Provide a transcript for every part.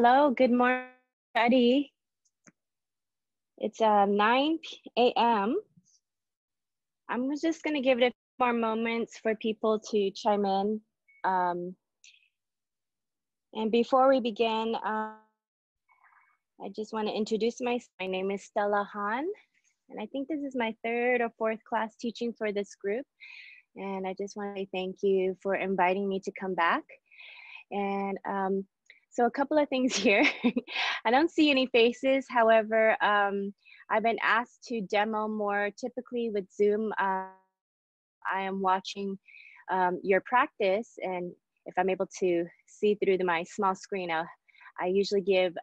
Hello, good morning, everybody. It's 9 a.m. I'm just going to give it a few more moments for people to chime in. And before we begin, I just want to introduce myself. My name is Stella Han, and I think this is my third or fourth class teaching for this group. And I just want to say thank you for inviting me to come back. And so a couple of things here. I don't see any faces. However, I've been asked to demo more typically with Zoom. I am watching your practice, and if I'm able to see through my small screen, I usually give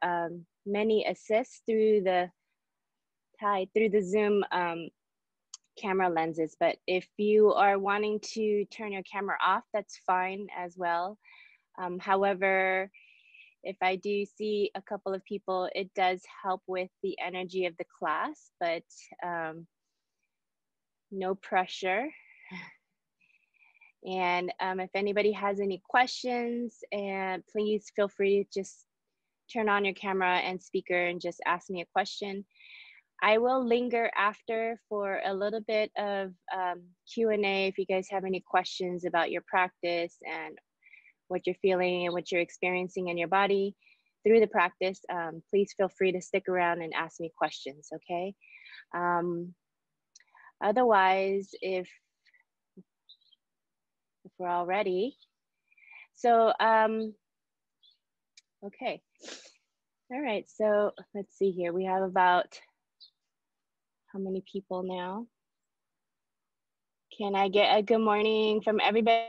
many assists through the Zoom camera lenses. But if you are wanting to turn your camera off, that's fine as well. However, if I do see a couple of people, it does help with the energy of the class, but no pressure. And if anybody has any questions, and please feel free to just turn on your camera and speaker and just ask me a question. I will linger after for a little bit of Q&A if you guys have any questions about your practice and what you're feeling and what you're experiencing in your body through the practice. Please feel free to stick around and ask me questions, okay? Otherwise, if we're all ready. So, okay. All right, so let's see here. We have about, how many people now? Can I get a good morning from everybody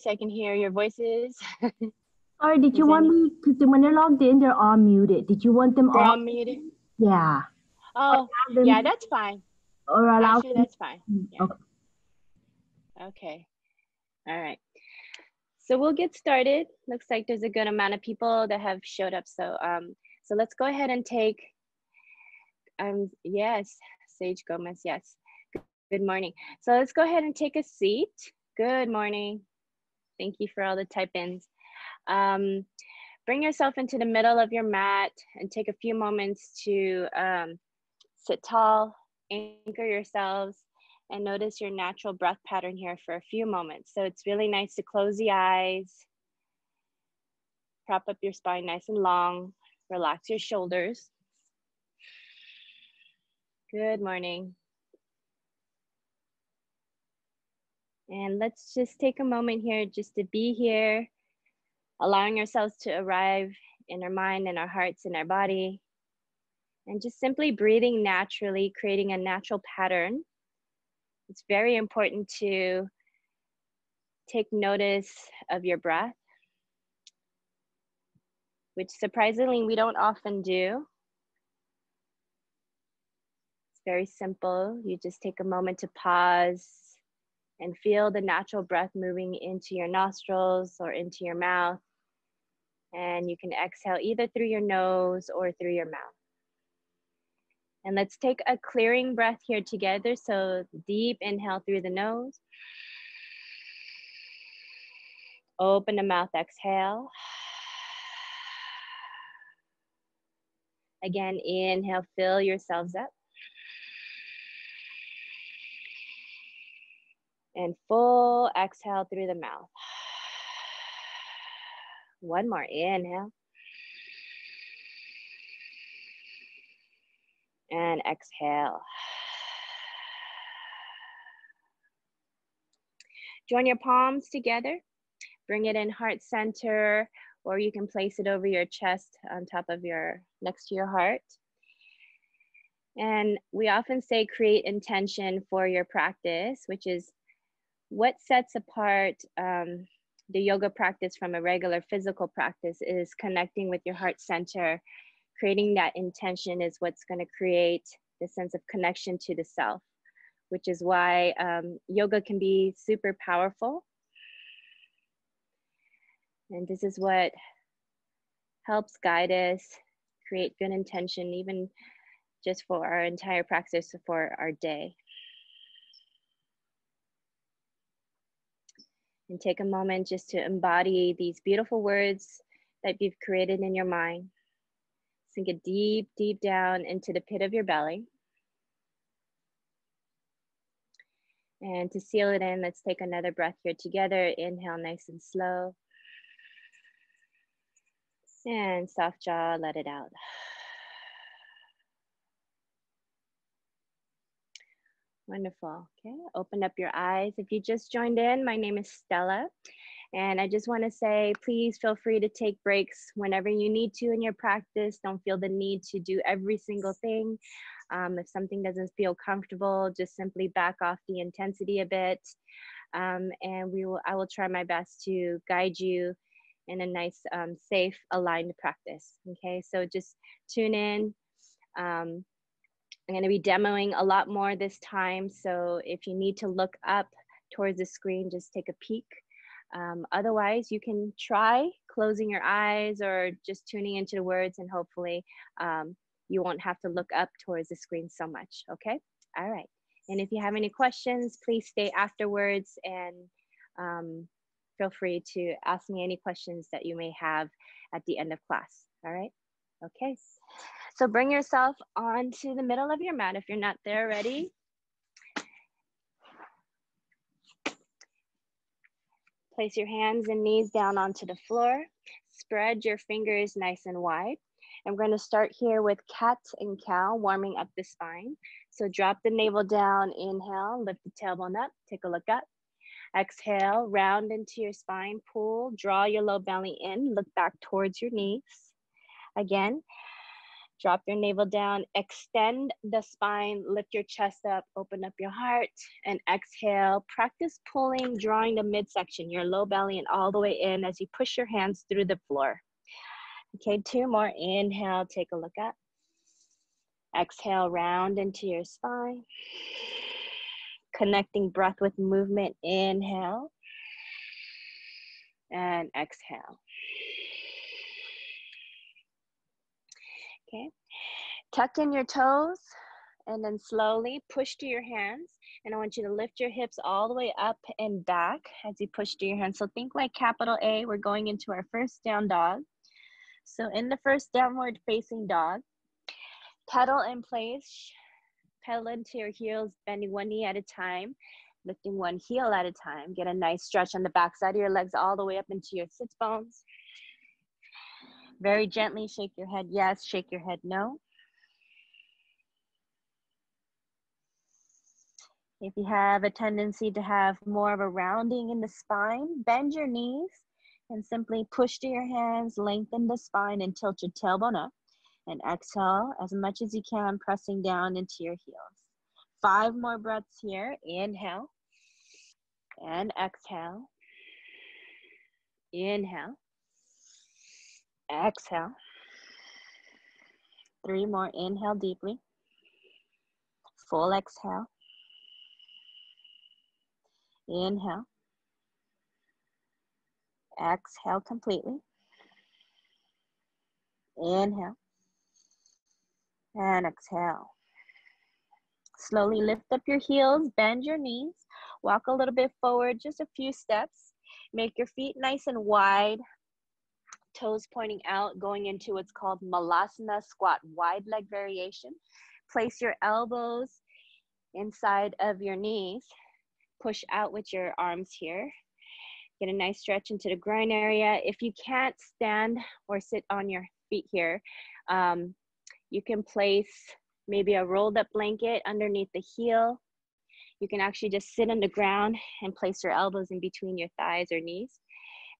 so I can hear your voices? Sorry, did you want me, because when they're logged in, they're all muted. Did you want them all muted? Yeah. Oh, yeah, that's fine. Or allow Actually, that's fine. Yeah. Okay. Okay. All right. So we'll get started. Looks like there's a good amount of people that have showed up. So so let's go ahead and take, yes, Sage Gomez, yes. Good morning. So let's go ahead and take a seat. Good morning. Thank you for all the type-ins. Bring yourself into the middle of your mat and take a few moments to sit tall, anchor yourselves, and notice your natural breath pattern here for a few moments. So it's really nice to close the eyes, prop up your spine nice and long, relax your shoulders. Good morning. And let's just take a moment here just to be here, allowing ourselves to arrive in our mind and our hearts and our body, and just simply breathing naturally, creating a natural pattern. It's very important to take notice of your breath, which surprisingly we don't often do. It's very simple. You just take a moment to pause and feel the natural breath moving into your nostrils or into your mouth. And you can exhale either through your nose or through your mouth. And let's take a clearing breath here together. So deep inhale through the nose. Open the mouth, exhale. Again, inhale, fill yourselves up. And full exhale through the mouth. One more, inhale. And exhale. Join your palms together. Bring it in heart center, or you can place it over your chest on top of next to your heart. And we often say create intention for your practice, which is what sets apart the yoga practice from a regular physical practice is connecting with your heart center. Creating that intention is what's going to create the sense of connection to the self, which is why yoga can be super powerful. And this is what helps guide us, create good intention, even just for our entire practice for our day. And take a moment just to embody these beautiful words that you've created in your mind. Sink it deep, deep down into the pit of your belly. And to seal it in, let's take another breath here together. Inhale, nice and slow. And soft jaw, let it out. Wonderful. Okay, open up your eyes. If you just joined in, my name is Stella. And I just want to say, please feel free to take breaks whenever you need to in your practice. Don't feel the need to do every single thing. If something doesn't feel comfortable, just simply back off the intensity a bit. And I will try my best to guide you in a nice, safe, aligned practice. Okay, so just tune in. I'm going to be demoing a lot more this time. So if you need to look up towards the screen, just take a peek. Otherwise, you can try closing your eyes or just tuning into the words, and hopefully you won't have to look up towards the screen so much, okay? All right. And if you have any questions, please stay afterwards and feel free to ask me any questions that you may have at the end of class, all right? Okay, so bring yourself onto the middle of your mat if you're not there already. Place your hands and knees down onto the floor. Spread your fingers nice and wide. I'm going to start here with cat and cow, warming up the spine. So drop the navel down, inhale, lift the tailbone up, take a look up. Exhale, round into your spine, pull, draw your low belly in, look back towards your knees. Again, drop your navel down, extend the spine, lift your chest up, open up your heart, and exhale. Practice pulling, drawing the midsection, your low belly, and all the way in as you push your hands through the floor. Okay, 2 more. Inhale, take a look up. Exhale, round into your spine. Connecting breath with movement. Inhale and exhale. Okay, tuck in your toes and then slowly push to your hands. And I want you to lift your hips all the way up and back as you push to your hands. So think like capital A, we're going into our first down dog. So in the first downward facing dog, pedal in place, pedal into your heels, bending one knee at a time, lifting one heel at a time. Get a nice stretch on the back side of your legs all the way up into your sits bones. Very gently shake your head yes, shake your head no. If you have a tendency to have more of a rounding in the spine, bend your knees and simply push to your hands, lengthen the spine and tilt your tailbone up. And exhale as much as you can, pressing down into your heels. 5 more breaths here. Inhale and exhale. Inhale. Exhale. 3 more. Inhale deeply. Full exhale. Inhale. Exhale completely. Inhale. And exhale. Slowly lift up your heels, bend your knees, walk a little bit forward, just a few steps. Make your feet nice and wide, toes pointing out, going into what's called Malasana squat, wide leg variation. Place your elbows inside of your knees. Push out with your arms here. Get a nice stretch into the groin area. If you can't stand or sit on your feet here, you can place maybe a rolled up blanket underneath the heel. You can actually just sit on the ground and place your elbows in between your thighs or knees.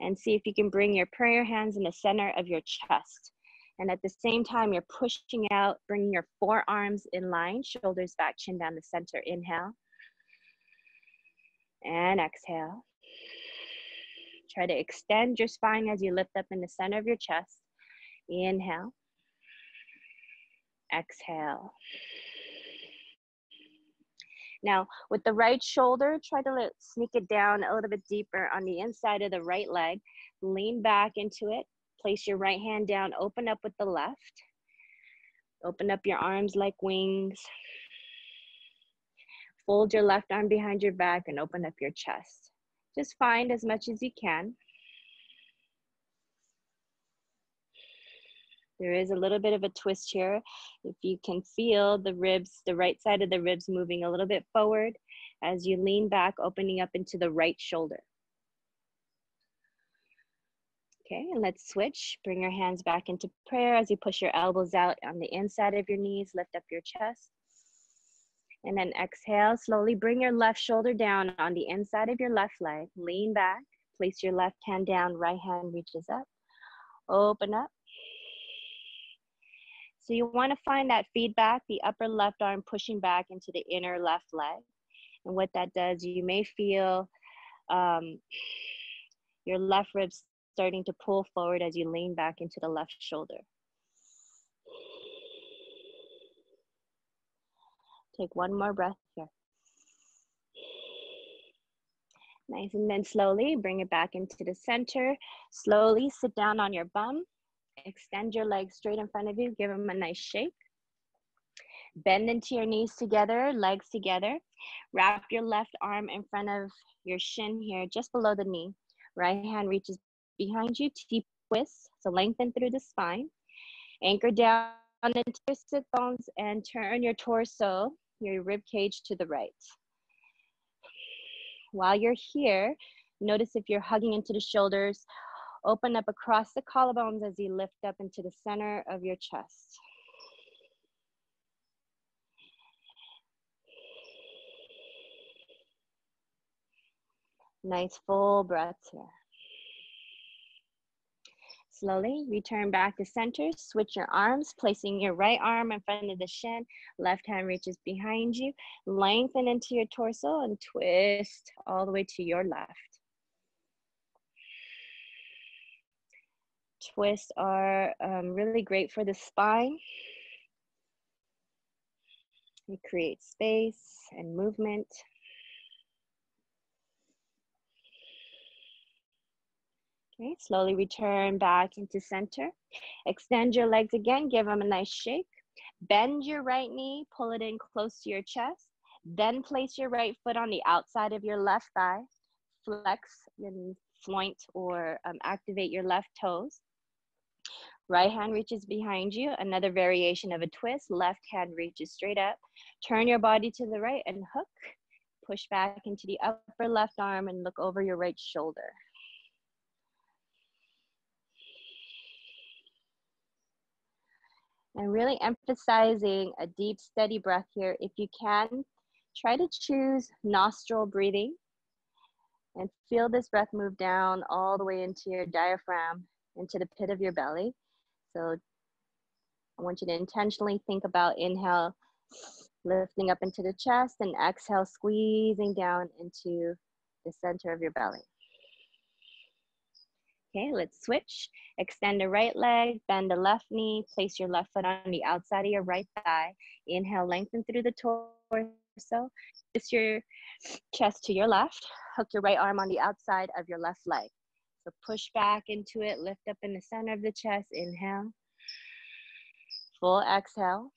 And see if you can bring your prayer hands in the center of your chest. And at the same time, you're pushing out, bringing your forearms in line, shoulders back, chin down the center. Inhale. And exhale. Try to extend your spine as you lift up in the center of your chest. Inhale. Exhale. Now, with the right shoulder, try to sneak it down a little bit deeper on the inside of the right leg. Lean back into it. Place your right hand down. Open up with the left. Open up your arms like wings. Fold your left arm behind your back and open up your chest. Just find as much as you can. There is a little bit of a twist here. If you can feel the ribs, the right side of the ribs moving a little bit forward as you lean back, opening up into the right shoulder. Okay, and let's switch. Bring your hands back into prayer as you push your elbows out on the inside of your knees, lift up your chest. And then exhale, slowly bring your left shoulder down on the inside of your left leg. Lean back, place your left hand down, right hand reaches up. Open up. So you want to find that feedback, the upper left arm pushing back into the inner left leg. And what that does, you may feel your left rib starting to pull forward as you lean back into the left shoulder. Take one more breath here. Nice, and then slowly bring it back into the center. Slowly sit down on your bum. Extend your legs straight in front of you. Give them a nice shake. Bend into your knees together, legs together. Wrap your left arm in front of your shin here, just below the knee. Right hand reaches behind you, T-twist, so lengthen through the spine. Anchor down into your sit bones and turn your torso, your rib cage to the right. While you're here, notice if you're hugging into the shoulders, open up across the collarbones as you lift up into the center of your chest. Nice full breaths here. Slowly return back to center, switch your arms, placing your right arm in front of the shin, left hand reaches behind you, lengthen into your torso and twist all the way to your left. Twists are really great for the spine. They create space and movement. Okay, slowly return back into center. Extend your legs again, give them a nice shake. Bend your right knee, pull it in close to your chest. Then place your right foot on the outside of your left thigh. Flex and floint or activate your left toes. Right hand reaches behind you, another variation of a twist. Left hand reaches straight up. Turn your body to the right and hook. Push back into the upper left arm and look over your right shoulder. And really emphasizing a deep, steady breath here. If you can, try to choose nostril breathing and feel this breath move down all the way into your diaphragm, into the pit of your belly. So I want you to intentionally think about inhale, lifting up into the chest, and exhale, squeezing down into the center of your belly. Okay, let's switch. Extend the right leg, bend the left knee, place your left foot on the outside of your right thigh. Inhale, lengthen through the torso. Twist your chest to your left. Hook your right arm on the outside of your left leg. So push back into it, lift up in the center of the chest. Inhale. Full exhale.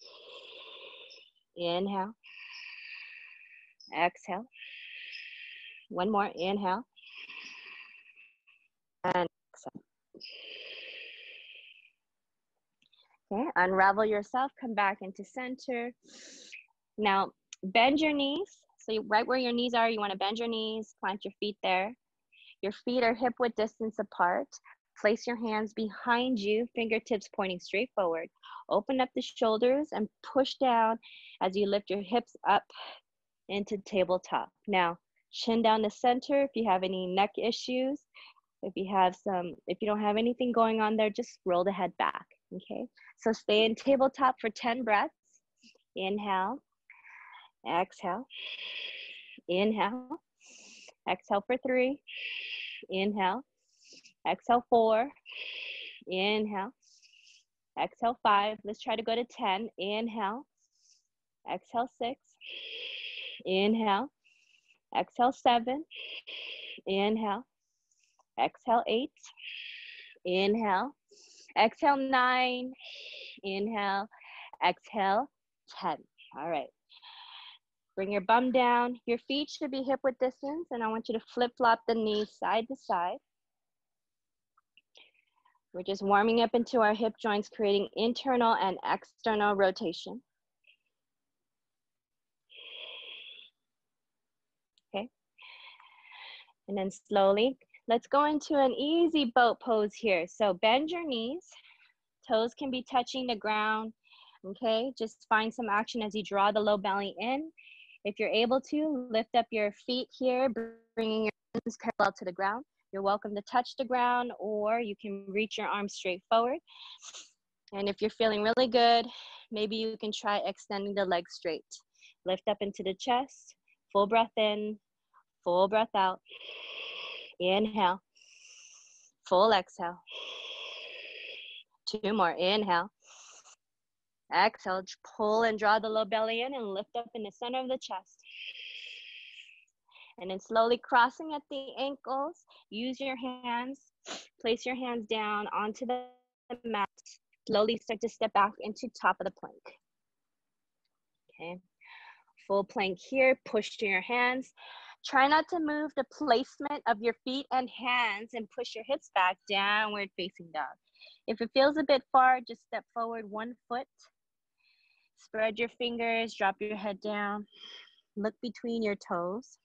Inhale. Exhale. One more. Inhale. And exhale. Okay, unravel yourself, come back into center. Now, bend your knees. So right where your knees are, you want to bend your knees, plant your feet there. Your feet are hip width distance apart. Place your hands behind you, fingertips pointing straight forward. Open up the shoulders and push down as you lift your hips up into tabletop. Now, chin down the center if you have any neck issues. If you don't have anything going on there, just roll the head back, okay? So stay in tabletop for 10 breaths. Inhale, exhale, inhale, exhale for 3, inhale, exhale 4, inhale, exhale 5. Let's try to go to 10. Inhale, exhale 6, inhale, exhale 7, inhale, exhale 8, inhale, exhale 9, inhale, exhale 10. All right. Bring your bum down. Your feet should be hip width distance, and I want you to flip-flop the knees side to side. We're just warming up into our hip joints, creating internal and external rotation. Okay. And then slowly, let's go into an easy boat pose here. So bend your knees, toes can be touching the ground. Okay, just find some action as you draw the low belly in. If you're able to, lift up your feet here, bringing your hands parallel to the ground. You're welcome to touch the ground, or you can reach your arms straight forward. And if you're feeling really good, maybe you can try extending the legs straight. Lift up into the chest, full breath in, full breath out. Inhale, full exhale. 2 more, inhale. Exhale, pull and draw the low belly in and lift up in the center of the chest. And then slowly crossing at the ankles, use your hands, place your hands down onto the mat. Slowly start to step back into top of the plank. Okay, full plank here, push to your hands. Try not to move the placement of your feet and hands and push your hips back, downward facing dog. If it feels a bit far, just step forward 1 foot. Spread your fingers, drop your head down. Look between your toes.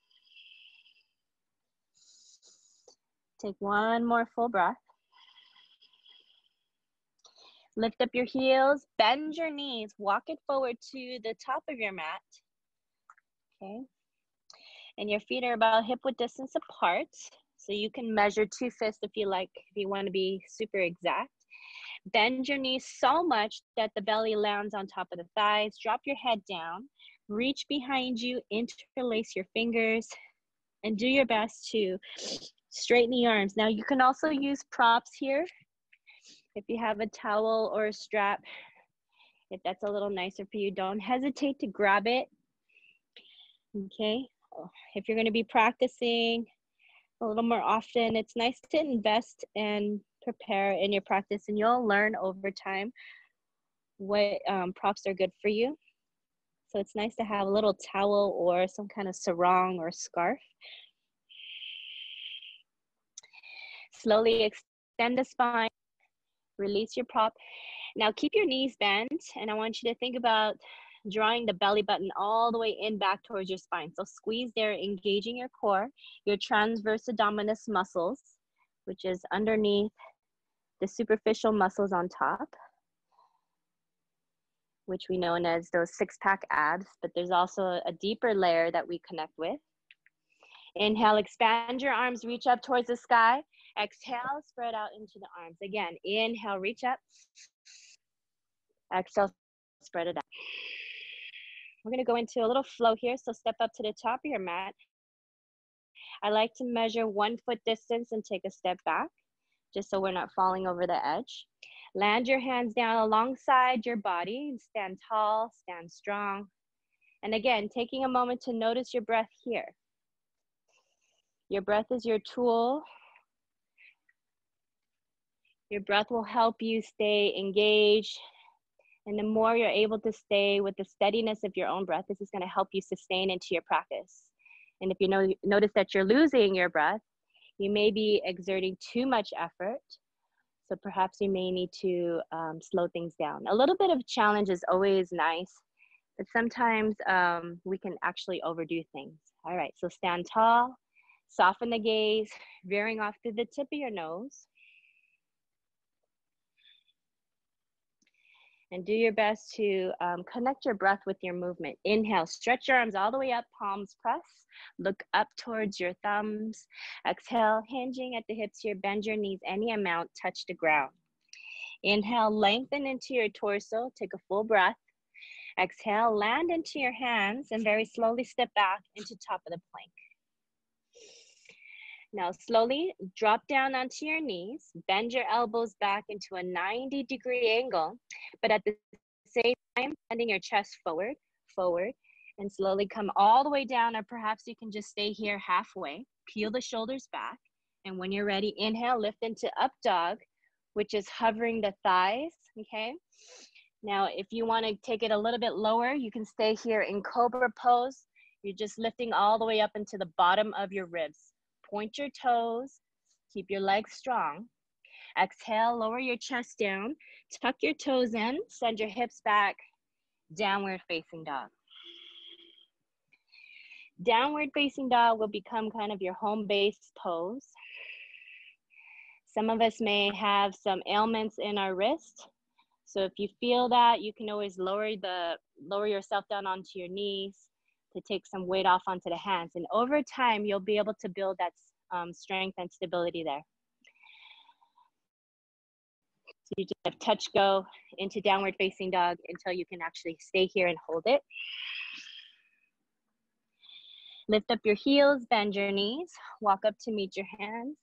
Take 1 more full breath. Lift up your heels, bend your knees, walk it forward to the top of your mat. Okay. And your feet are about hip width distance apart. So you can measure 2 fists if you like, if you want to be super exact. Bend your knees so much that the belly lands on top of the thighs. Drop your head down, reach behind you, interlace your fingers, and do your best to straighten the arms. Now you can also use props here. If you have a towel or a strap, if that's a little nicer for you, don't hesitate to grab it. Okay, if you're going to be practicing a little more often, it's nice to invest and prepare in your practice, and you'll learn over time what props are good for you. So it's nice to have a little towel or some kind of sarong or scarf. Slowly extend the spine, release your prop. Now keep your knees bent, and I want you to think about drawing the belly button all the way in back towards your spine. So squeeze there, engaging your core, your transverse abdominis muscles, which is underneath the superficial muscles on top, which we know as those 6-pack abs, but there's also a deeper layer that we connect with. Inhale, expand your arms, reach up towards the sky. Exhale, spread out into the arms. Again, inhale, reach up. Exhale, spread it out. We're gonna go into a little flow here, so step up to the top of your mat. I like to measure 1 foot distance and take a step back, just so we're not falling over the edge. Land your hands down alongside your body and stand tall, stand strong. And again, taking a moment to notice your breath here. Your breath is your tool. Your breath will help you stay engaged. And the more you're able to stay with the steadiness of your own breath, this is going to help you sustain into your practice. And if you notice that you're losing your breath, you may be exerting too much effort. So perhaps you may need to slow things down. A little bit of challenge is always nice, but sometimes we can actually overdo things. All right, so stand tall, soften the gaze, veering off through the tip of your nose. And do your best to connect your breath with your movement. Inhale, stretch your arms all the way up, palms press. Look up towards your thumbs. Exhale, hinging at the hips here, bend your knees any amount, touch the ground. Inhale, lengthen into your torso, take a full breath. Exhale, land into your hands and very slowly step back into top of the plank. Now slowly drop down onto your knees, bend your elbows back into a 90-degree angle, but at the same time, bending your chest forward, and slowly come all the way down, or perhaps you can just stay here halfway. Peel the shoulders back, and when you're ready, inhale, lift into up dog, which is hovering the thighs, okay? Now, if you want to take it a little bit lower, you can stay here in cobra pose. You're just lifting all the way up into the bottom of your ribs. Point your toes, keep your legs strong. Exhale, lower your chest down, tuck your toes in, send your hips back, downward facing dog. Downward facing dog will become kind of your home base pose. Some of us may have some ailments in our wrist. So if you feel that, you can always lower yourself down onto your knees to take some weight off onto the hands. And over time, you'll be able to build that strength and stability there. So you just have touch go into downward facing dog until you can actually stay here and hold it. Lift up your heels, bend your knees, walk up to meet your hands.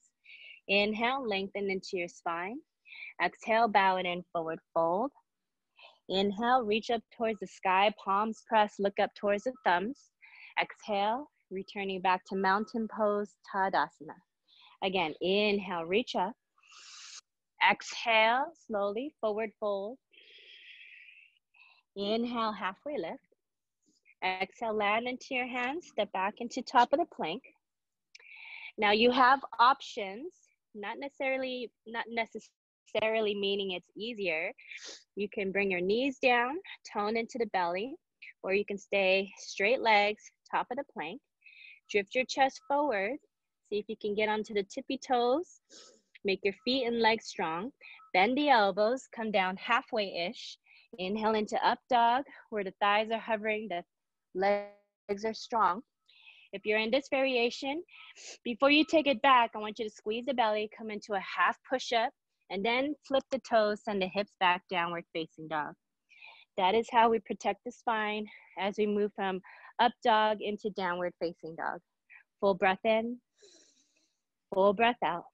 Inhale, lengthen into your spine. Exhale, bow it in, forward fold. Inhale, reach up towards the sky, palms pressed, look up towards the thumbs. Exhale, returning back to mountain pose, Tadasana. Again, inhale, reach up. Exhale, slowly, forward fold. Inhale, halfway lift. Exhale, land into your hands, step back into top of the plank. Now you have options, not necessarily meaning it's easier. You can bring your knees down, tone into the belly, or you can stay straight legs, top of the plank. Drift your chest forward. See if you can get onto the tippy toes. Make your feet and legs strong. Bend the elbows, come down halfway-ish. Inhale into up dog, where the thighs are hovering, the legs are strong. If you're in this variation, before you take it back, I want you to squeeze the belly, come into a half push-up, and then flip the toes, send the hips back, downward facing dog. That is how we protect the spine as we move from up dog into downward facing dog. Full breath in, full breath out.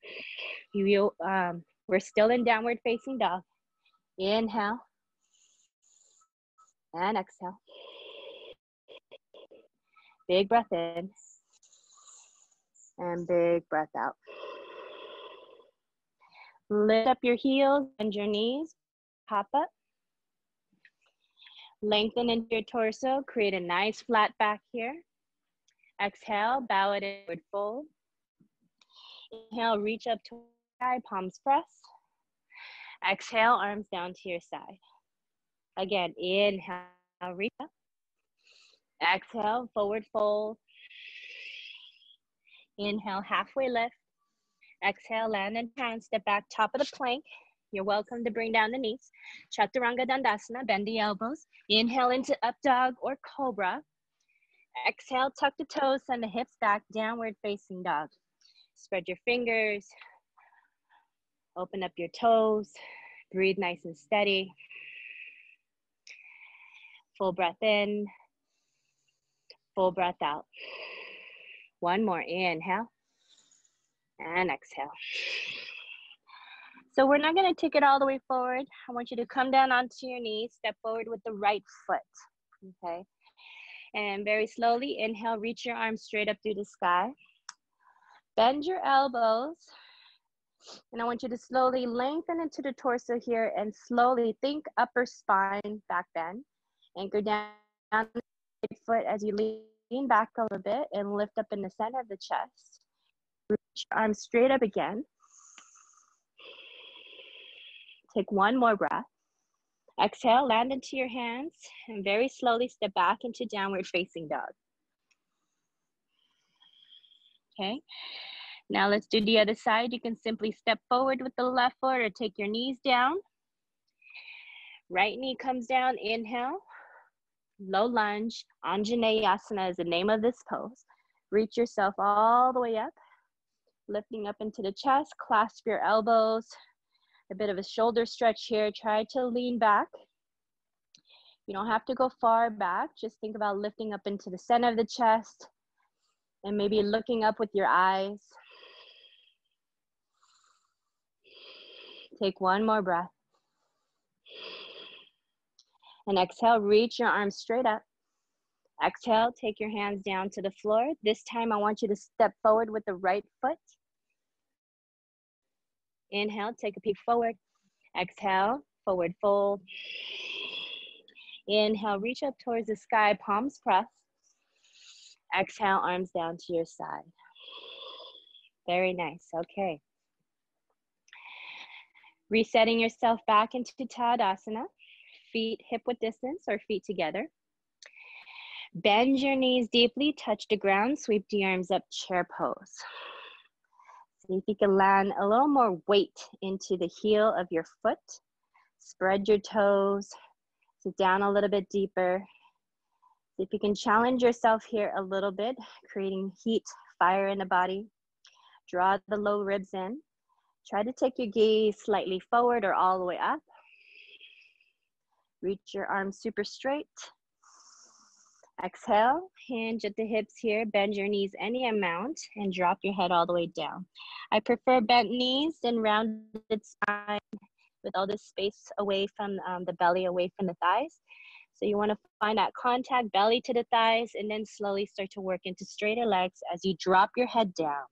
We're still in downward facing dog. Inhale and exhale. Big breath in and big breath out. Lift up your heels, bend your knees, pop up. Lengthen into your torso, create a nice flat back here. Exhale, bow it inward fold. Inhale, reach up to the sky, palms pressed. Exhale, arms down to your side. Again, inhale, reach up. Exhale, forward fold. Inhale, halfway lift. Exhale, land in hands, step back, top of the plank. You're welcome to bring down the knees. Chaturanga Dandasana, bend the elbows. Inhale into up dog or cobra. Exhale, tuck the toes, send the hips back, downward facing dog. Spread your fingers. Open up your toes. Breathe nice and steady. Full breath in. Full breath out. One more, inhale and exhale. So we're not gonna take it all the way forward. I want you to come down onto your knees, step forward with the right foot, okay? And very slowly, inhale, reach your arms straight up through the sky. Bend your elbows. And I want you to slowly lengthen into the torso here and slowly think upper spine, back bend. Anchor down the right foot as you lean back a little bit and lift up in the center of the chest. Reach your arms straight up again. Take one more breath. Exhale, land into your hands and very slowly step back into downward facing dog. Okay, now let's do the other side. You can simply step forward with the left foot or take your knees down. Right knee comes down, inhale. Low lunge, Anjaneyasana is the name of this pose. Reach yourself all the way up, lifting up into the chest, clasp your elbows, a bit of a shoulder stretch here. Try to lean back. You don't have to go far back. Just think about lifting up into the center of the chest and maybe looking up with your eyes. Take one more breath. And exhale, reach your arms straight up. Exhale, take your hands down to the floor. This time I want you to step forward with the right foot. Inhale, take a peek forward. Exhale, forward fold. Inhale, reach up towards the sky, palms pressed. Exhale, arms down to your side. Very nice, okay. Resetting yourself back into Tadasana, feet hip-width distance or feet together. Bend your knees deeply, touch the ground, sweep the arms up, chair pose. See if you can land a little more weight into the heel of your foot. Spread your toes, sit down a little bit deeper. See if you can challenge yourself here a little bit, creating heat, fire in the body. Draw the low ribs in. Try to take your gaze slightly forward or all the way up. Reach your arms super straight. Exhale, hinge at the hips here, bend your knees any amount and drop your head all the way down. I prefer bent knees and rounded spine with all this space away from the belly, away from the thighs. So you want to find that contact, belly to the thighs, and then slowly start to work into straighter legs as you drop your head down.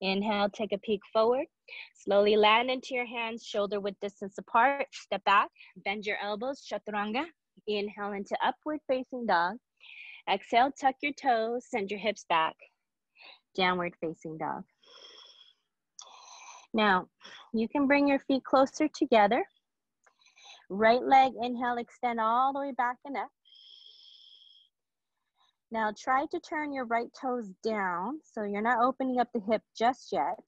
Inhale, take a peek forward. Slowly land into your hands, shoulder width distance apart. Step back, bend your elbows, chaturanga. Inhale into upward facing dog. Exhale, tuck your toes, send your hips back. Downward facing dog. Now, you can bring your feet closer together. Right leg, inhale, extend all the way back and up. Now try to turn your right toes down, so you're not opening up the hip just yet.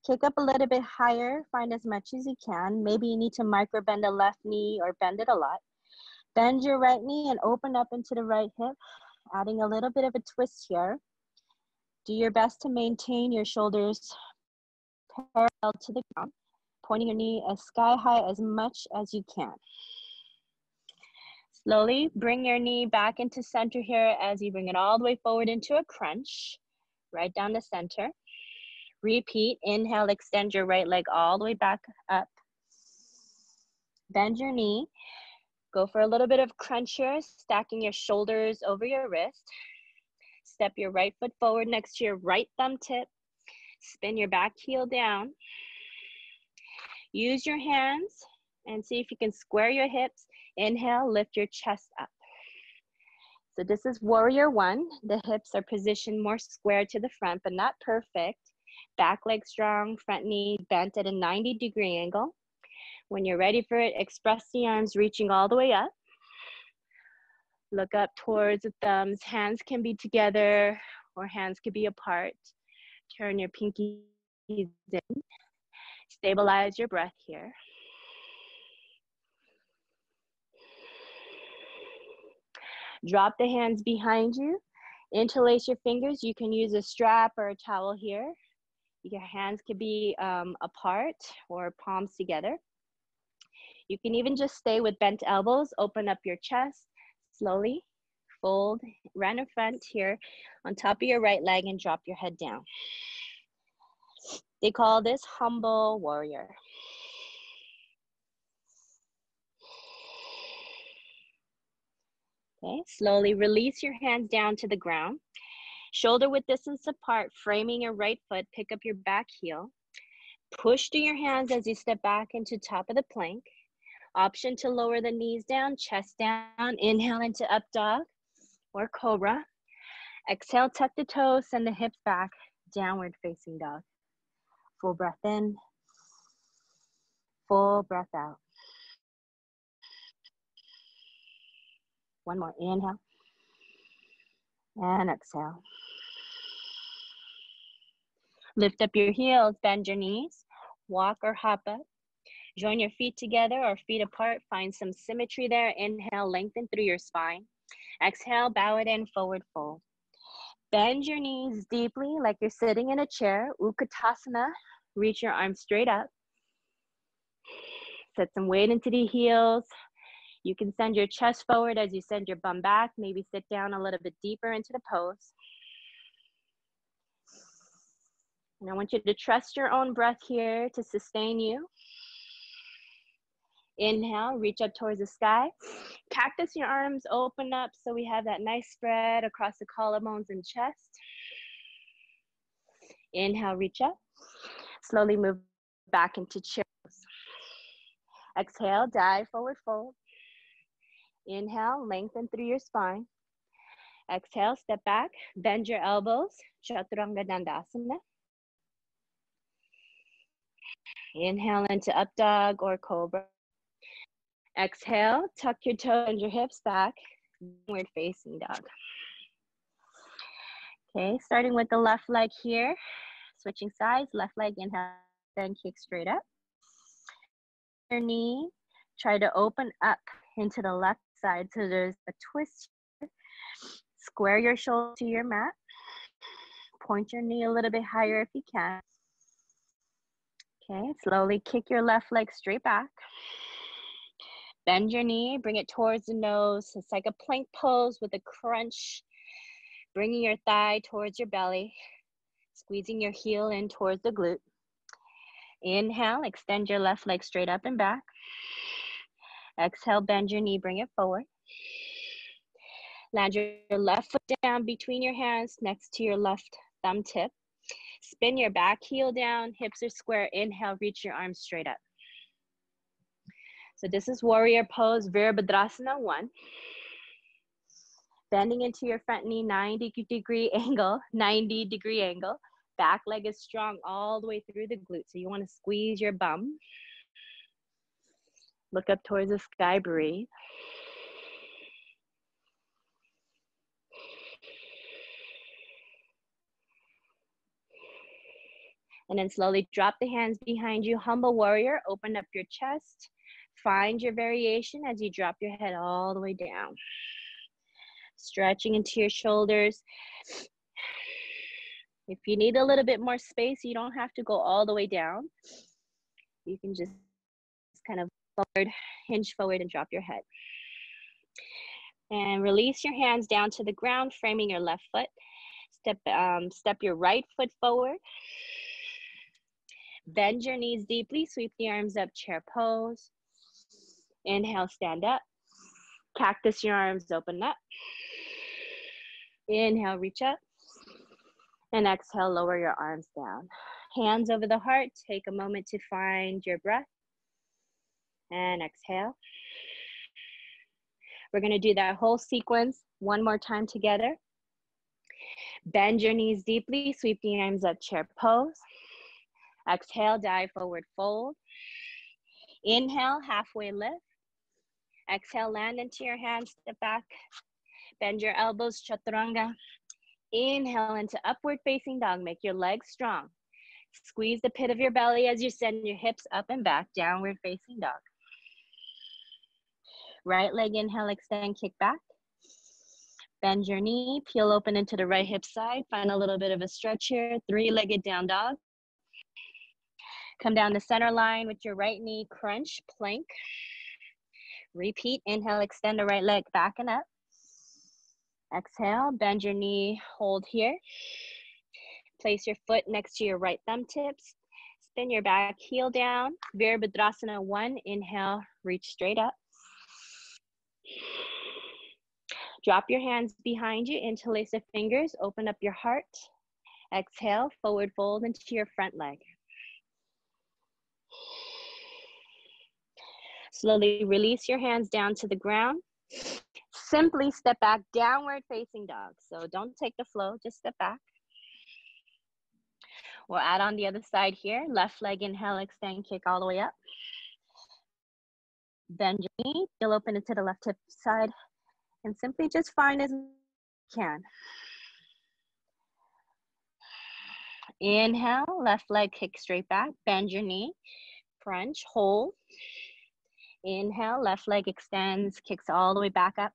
Kick up a little bit higher, find as much as you can. Maybe you need to micro bend the left knee or bend it a lot. Bend your right knee and open up into the right hip, adding a little bit of a twist here. Do your best to maintain your shoulders parallel to the ground, pointing your knee as sky high as much as you can. Slowly bring your knee back into center here as you bring it all the way forward into a crunch, right down the center. Repeat, inhale, extend your right leg all the way back up. Bend your knee. Go for a little bit of crunch here, stacking your shoulders over your wrist. Step your right foot forward next to your right thumb tip. Spin your back heel down. Use your hands and see if you can square your hips. Inhale, lift your chest up. So this is warrior one. The hips are positioned more square to the front, but not perfect. Back leg strong, front knee bent at a 90-degree angle. When you're ready for it, express the arms reaching all the way up. Look up towards the thumbs. Hands can be together or hands can be apart. Turn your pinkies in. Stabilize your breath here. Drop the hands behind you. Interlace your fingers. You can use a strap or a towel here. Your hands could be apart or palms together. You can even just stay with bent elbows. Open up your chest slowly. Fold, round in front here on top of your right leg and drop your head down. They call this humble warrior. Okay, slowly release your hands down to the ground. Shoulder width distance apart, framing your right foot, pick up your back heel. Push through your hands as you step back into top of the plank. Option to lower the knees down, chest down. Inhale into up dog or cobra. Exhale, tuck the toes, send the hips back, downward facing dog. Full breath in, full breath out. One more, inhale and exhale. Lift up your heels, bend your knees, walk or hop up. Join your feet together or feet apart. Find some symmetry there. Inhale, lengthen through your spine. Exhale, bow it in, forward fold. Bend your knees deeply like you're sitting in a chair. Utkatasana, reach your arms straight up. Set some weight into the heels. You can send your chest forward as you send your bum back. Maybe sit down a little bit deeper into the pose. And I want you to trust your own breath here to sustain you. Inhale, reach up towards the sky. Cactus your arms, open up so we have that nice spread across the collarbones and chest. Inhale, reach up. Slowly move back into chair pose. Exhale, dive forward fold. Inhale, lengthen through your spine. Exhale, step back, bend your elbows, Chaturanga Dandasana. Inhale into up dog or cobra. Exhale, tuck your toes and your hips back, downward facing dog. Okay, starting with the left leg here, switching sides, left leg, inhale, then kick straight up. Your knee, try to open up into the left side, so there's a twist here. Square your shoulder to your mat. Point your knee a little bit higher if you can. Okay, slowly kick your left leg straight back. Bend your knee, bring it towards the nose. It's like a plank pose with a crunch. Bringing your thigh towards your belly. Squeezing your heel in towards the glute. Inhale, extend your left leg straight up and back. Exhale, bend your knee, bring it forward. Land your left foot down between your hands next to your left thumb tip. Spin your back heel down, hips are square. Inhale, reach your arms straight up. So this is warrior pose, Virabhadrasana 1. Bending into your front knee, 90-degree angle. Back leg is strong all the way through the glute. So you want to squeeze your bum. Look up towards the sky, breathe. And then slowly drop the hands behind you. Humble warrior, open up your chest. Find your variation as you drop your head all the way down. Stretching into your shoulders. If you need a little bit more space, you don't have to go all the way down. You can just kind of forward, hinge forward and drop your head. And release your hands down to the ground, framing your left foot. Step your right foot forward. Bend your knees deeply, sweep the arms up, chair pose. Inhale, stand up. Cactus your arms, open up. Inhale, reach up. And exhale, lower your arms down. Hands over the heart, take a moment to find your breath. And exhale. We're gonna do that whole sequence one more time together. Bend your knees deeply, sweep the arms up, chair pose. Exhale, dive forward, fold. Inhale, halfway lift. Exhale, land into your hands, step back. Bend your elbows, chaturanga. Inhale into upward facing dog, make your legs strong. Squeeze the pit of your belly as you send your hips up and back, downward facing dog. Right leg, inhale, extend, kick back. Bend your knee, peel open into the right hip side. Find a little bit of a stretch here. Three-legged down dog. Come down the center line with your right knee, crunch, plank. Repeat, inhale, extend the right leg back and up. Exhale, bend your knee, hold here. Place your foot next to your right thumb tips. Spin your back heel down. Virabhadrasana 1, inhale, reach straight up. Drop your hands behind you, interlace the fingers, open up your heart. Exhale, forward fold into your front leg. Slowly release your hands down to the ground. Simply step back, downward facing dog. So don't take the flow, just step back. We'll add on the other side here. Left leg, inhale, extend, kick all the way up. Bend your knee, peel open into the left hip side, and simply just find as you can. Inhale, left leg, kick straight back, bend your knee, crunch, hold. Inhale, left leg extends, kicks all the way back up.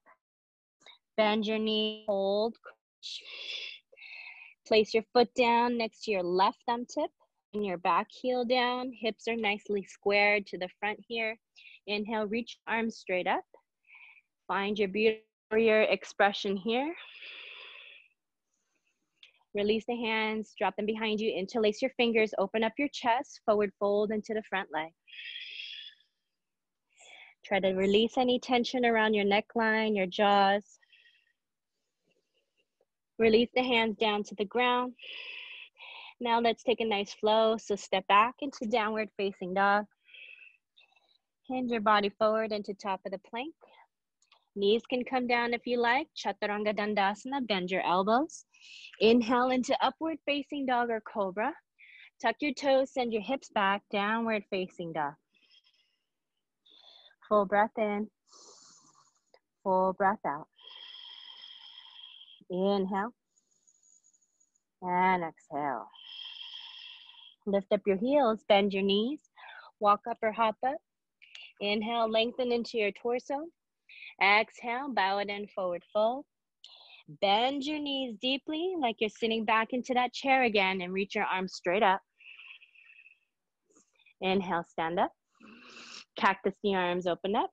Bend your knee, hold, crunch. Place your foot down next to your left thumb tip and your back heel down. Hips are nicely squared to the front here. Inhale, reach arms straight up. Find your beautiful warrior expression here. Release the hands, drop them behind you, interlace your fingers, open up your chest, forward fold into the front leg. Try to release any tension around your neckline, your jaws. Release the hands down to the ground. Now let's take a nice flow. So step back into downward facing dog. Hinge your body forward into top of the plank. Knees can come down if you like. Chaturanga Dandasana, bend your elbows. Inhale into upward facing dog or cobra. Tuck your toes, send your hips back, downward facing dog. Full breath in, full breath out. Inhale and exhale. Lift up your heels, bend your knees, walk up or hop up. Inhale, lengthen into your torso. Exhale, bow it in, forward fold. Bend your knees deeply like you're sitting back into that chair again and reach your arms straight up. Inhale, stand up. Cactus the arms, open up.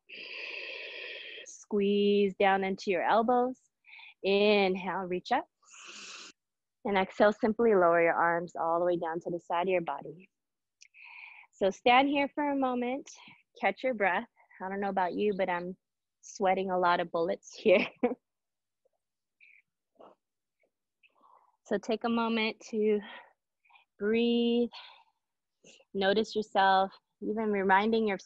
Squeeze down into your elbows. Inhale, reach up. And exhale, simply lower your arms all the way down to the side of your body. So stand here for a moment, catch your breath. I don't know about you, but I'm sweating a lot of bullets here. So take a moment to breathe. Notice yourself, even reminding of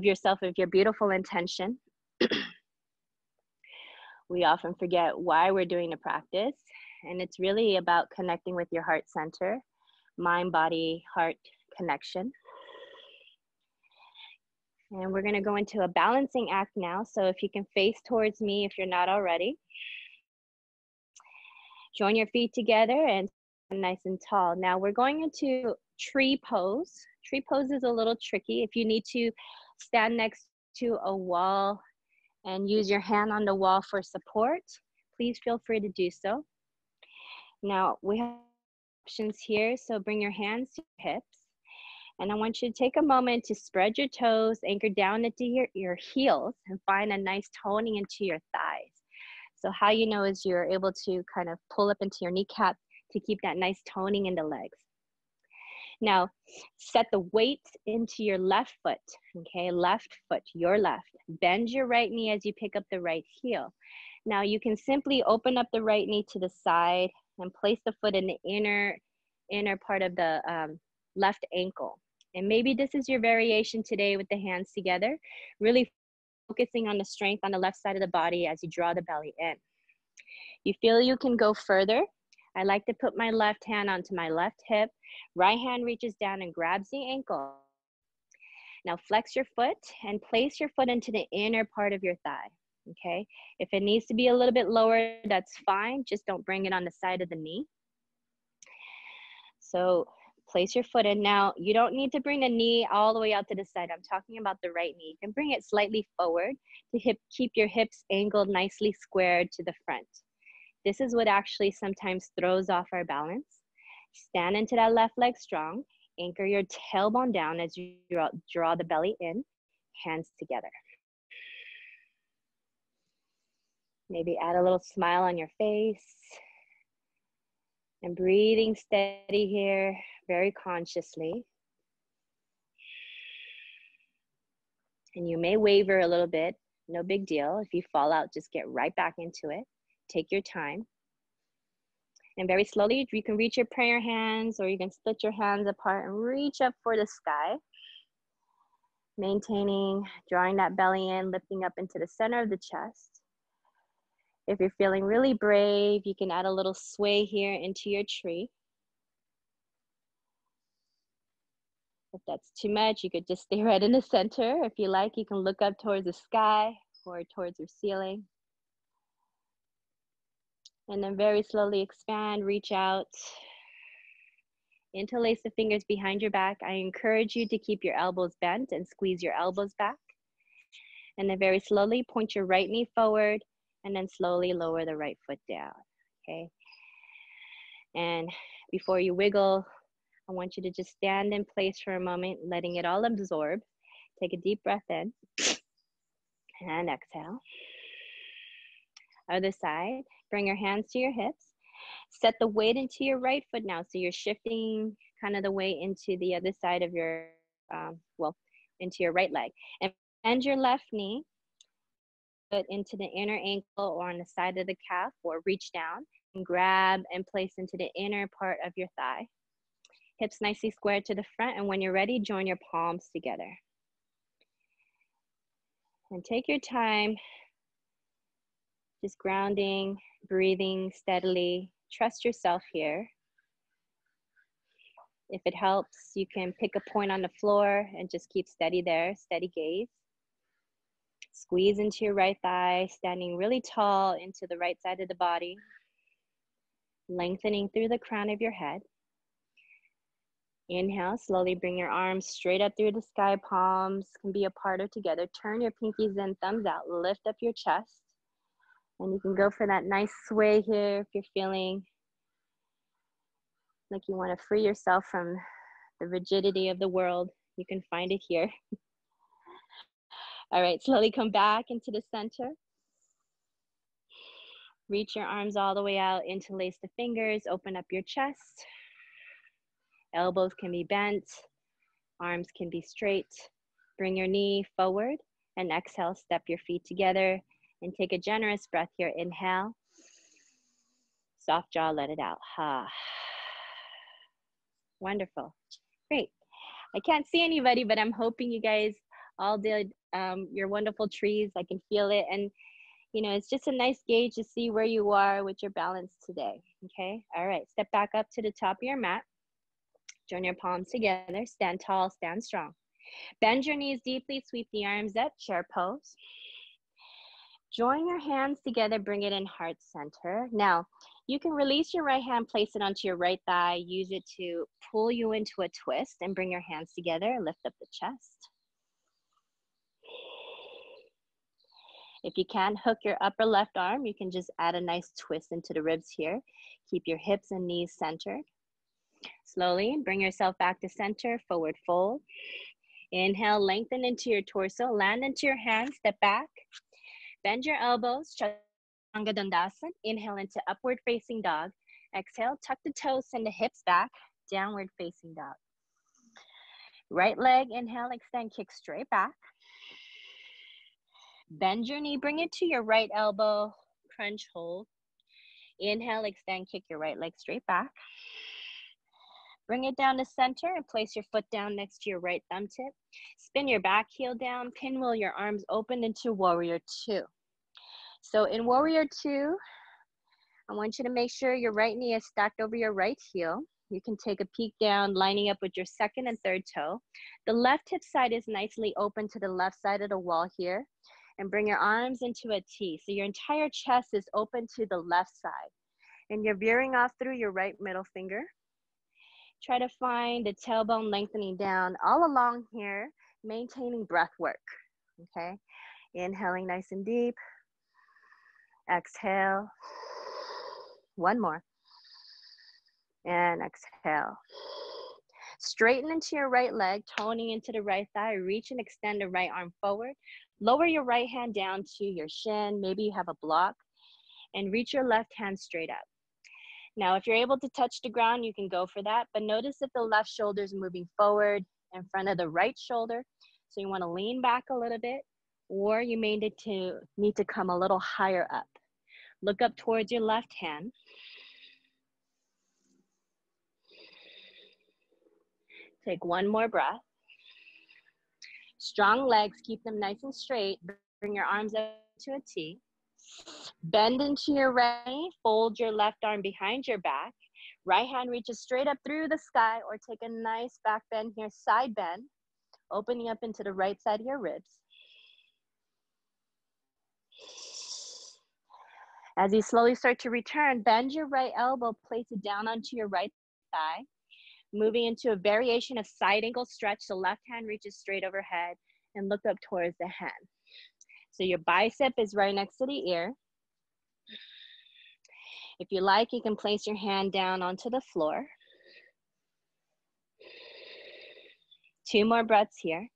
yourself of your beautiful intention. We often forget why we're doing the practice, and it's really about connecting with your heart center, mind, body, heart connection. And we're gonna go into a balancing act now. So if you can face towards me, if you're not already. Join your feet together and stand nice and tall. Now we're going into tree pose. Tree pose is a little tricky. If you need to stand next to a wall and use your hand on the wall for support, please feel free to do so. Now we have options here. So bring your hands to your hips. And I want you to take a moment to spread your toes, anchor down into your heels, and find a nice toning into your thighs. So how you know is you're able to kind of pull up into your kneecap to keep that nice toning in the legs. Now, set the weight into your left foot, okay? Left foot, your left. Bend your right knee as you pick up the right heel. Now, you can simply open up the right knee to the side and place the foot in the inner part of the left ankle. And maybe this is your variation today with the hands together, really focusing on the strength on the left side of the body as you draw the belly in. You feel you can go further. I like to put my left hand onto my left hip. Right hand reaches down and grabs the ankle. Now flex your foot and place your foot into the inner part of your thigh, okay? If it needs to be a little bit lower, that's fine. Just don't bring it on the side of the knee. So place your foot in. Now, you don't need to bring the knee all the way out to the side. I'm talking about the right knee. You can bring it slightly forward to keep your hips angled nicely squared to the front. This is what actually sometimes throws off our balance. Stand into that left leg strong. Anchor your tailbone down as you draw the belly in, hands together. Maybe add a little smile on your face. And breathing steady here, very consciously. And you may waver a little bit, no big deal. If you fall out, just get right back into it. Take your time. And very slowly, you can reach your prayer hands or you can split your hands apart and reach up for the sky. Maintaining, drawing that belly in, lifting up into the center of the chest. If you're feeling really brave, you can add a little sway here into your tree. If that's too much, you could just stay right in the center. If you like, you can look up towards the sky or towards your ceiling. And then very slowly expand, reach out. Interlace the fingers behind your back. I encourage you to keep your elbows bent and squeeze your elbows back. And then very slowly point your right knee forward and then slowly lower the right foot down, okay? And before you wiggle, I want you to just stand in place for a moment, letting it all absorb. Take a deep breath in and exhale. Other side, bring your hands to your hips. Set the weight into your right foot now. So you're shifting kind of the weight into the other side of your, into your right leg. And bend your left knee, put into the inner ankle or on the side of the calf, or reach down and grab and place into the inner part of your thigh. Hips nicely squared to the front, and when you're ready, join your palms together. And take your time Just grounding, breathing steadily. Trust yourself here. If it helps, you can pick a point on the floor and just keep steady there, steady gaze. Squeeze into your right thigh, standing really tall into the right side of the body, lengthening through the crown of your head. Inhale, slowly bring your arms straight up through the sky. Palms can be apart or together. Turn your pinkies in, thumbs out. Lift up your chest. And you can go for that nice sway here if you're feeling like you want to free yourself from the rigidity of the world. You can find it here. All right, slowly come back into the center. Reach your arms all the way out, interlace the fingers, open up your chest. Elbows can be bent, arms can be straight. Bring your knee forward and exhale, step your feet together and take a generous breath here. Inhale, soft jaw, let it out. Ha. Wonderful, great. I can't see anybody, but I'm hoping you guys all did your wonderful trees. I can feel it. And you know, it's just a nice gauge to see where you are with your balance today, okay? All right, step back up to the top of your mat. Join your palms together, stand tall, stand strong. Bend your knees deeply, sweep the arms up, chair pose. Join your hands together, bring it in heart center. Now, you can release your right hand, place it onto your right thigh, use it to pull you into a twist and bring your hands together, lift up the chest. If you can't hook your upper left arm, you can just add a nice twist into the ribs here. Keep your hips and knees centered. Slowly bring yourself back to center, forward fold. Inhale, lengthen into your torso, land into your hands, step back. Bend your elbows, Chaturanga Dandasana. Inhale into upward facing dog. Exhale, tuck the toes, send the hips back, downward facing dog. Right leg, inhale, extend, kick straight back. Bend your knee, bring it to your right elbow, crunch hold. Inhale, extend, kick your right leg straight back. Bring it down to center and place your foot down next to your right thumb tip. Spin your back heel down, pinwheel your arms open into warrior two. So in warrior two, I want you to make sure your right knee is stacked over your right heel. You can take a peek down, lining up with your second and third toe. The left hip side is nicely open to the left side of the wall here. And bring your arms into a T. So your entire chest is open to the left side. And you're veering off through your right middle finger. Try to find the tailbone lengthening down all along here, maintaining breath work, okay? Inhaling nice and deep. Exhale. One more. And exhale. Straighten into your right leg, toning into the right thigh. Reach and extend the right arm forward. Lower your right hand down to your shin. Maybe you have a block. And reach your left hand straight up. Now, if you're able to touch the ground, you can go for that. But notice if the left shoulder is moving forward in front of the right shoulder. So you want to lean back a little bit, or you may need to come a little higher up. Look up towards your left hand. Take one more breath. Strong legs, keep them nice and straight. Bring your arms up to a T. Bend into your right knee, fold your left arm behind your back. Right hand reaches straight up through the sky, or take a nice back bend here, side bend, opening up into the right side of your ribs. As you slowly start to return, bend your right elbow, place it down onto your right thigh, moving into a variation of side ankle stretch. The left hand reaches straight overhead and look up towards the hand. So your bicep is right next to the ear. If you like, you can place your hand down onto the floor. 2 more breaths here.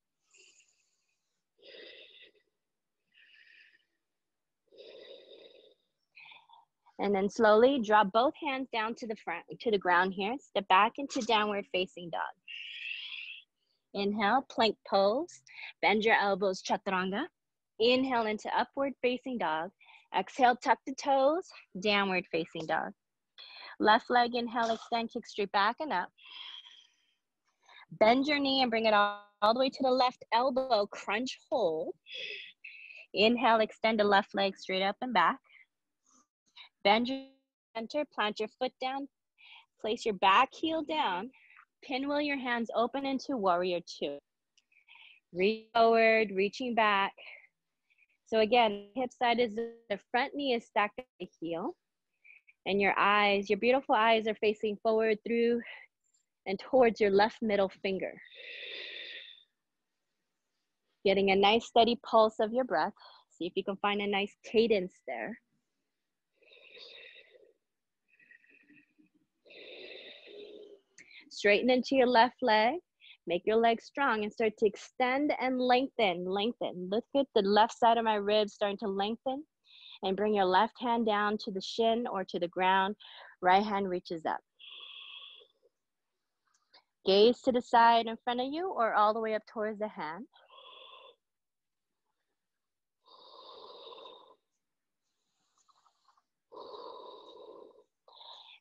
And then slowly drop both hands down to the front, to the ground here. Step back into downward facing dog. Inhale, plank pose. Bend your elbows, chaturanga. Inhale into upward facing dog. Exhale, tuck the toes, downward facing dog. Left leg, inhale, extend, kick straight back and up. Bend your knee and bring it all the way to the left elbow, crunch hold. Inhale, extend the left leg straight up and back. Bend your center, plant your foot down, place your back heel down, pinwheel your hands open into warrior two. Reach forward, reaching back. So again, hip side is the front knee is stacked at the heel. And your eyes, your beautiful eyes are facing forward through and towards your left middle finger. Getting a nice steady pulse of your breath. See if you can find a nice cadence there. Straighten into your left leg. Make your leg strong and start to extend and lengthen, lengthen. Look at the left side of my ribs starting to lengthen. And bring your left hand down to the shin or to the ground. Right hand reaches up. Gaze to the side in front of you or all the way up towards the hand.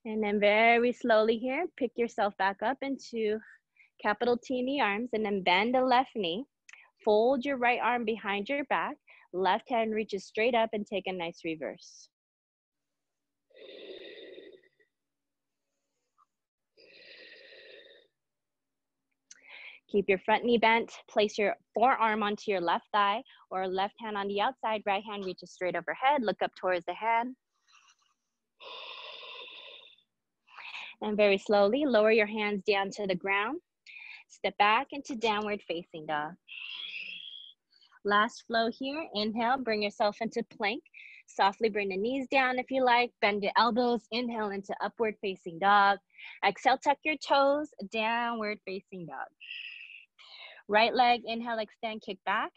And then very slowly here, pick yourself back up into capital T in the arms and then bend the left knee. Fold your right arm behind your back. Left hand reaches straight up and take a nice reverse. Keep your front knee bent. Place your forearm onto your left thigh or left hand on the outside. Right hand reaches straight overhead. Look up towards the hand. And very slowly, lower your hands down to the ground. Step back into downward facing dog. Last flow here. Inhale, bring yourself into plank. Softly bring the knees down if you like. Bend the elbows. Inhale into upward facing dog. Exhale, tuck your toes. Downward facing dog. Right leg, inhale, extend, kick back.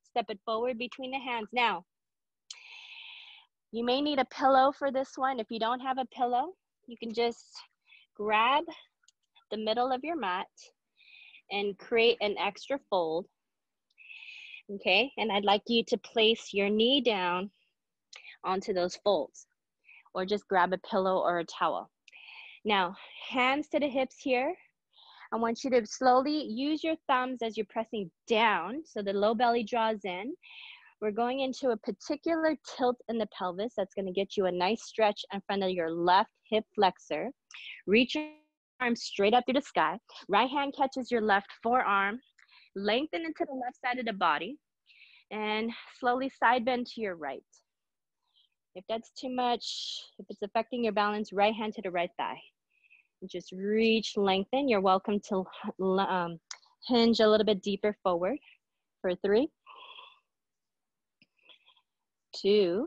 Step it forward between the hands. Now, you may need a pillow for this one. If you don't have a pillow, you can just grab the middle of your mat and create an extra fold. Okay, and I'd like you to place your knee down onto those folds or just grab a pillow or a towel. Now, hands to the hips here. I want you to slowly use your thumbs as you're pressing down so the low belly draws in. We're going into a particular tilt in the pelvis that's going to get you a nice stretch in front of your left hip flexor. Reach your arm straight up through the sky. Right hand catches your left forearm. Lengthen into the left side of the body and slowly side bend to your right. If that's too much, if it's affecting your balance, right hand to the right thigh. Just reach, lengthen. You're welcome to hinge a little bit deeper forward for 3, 2,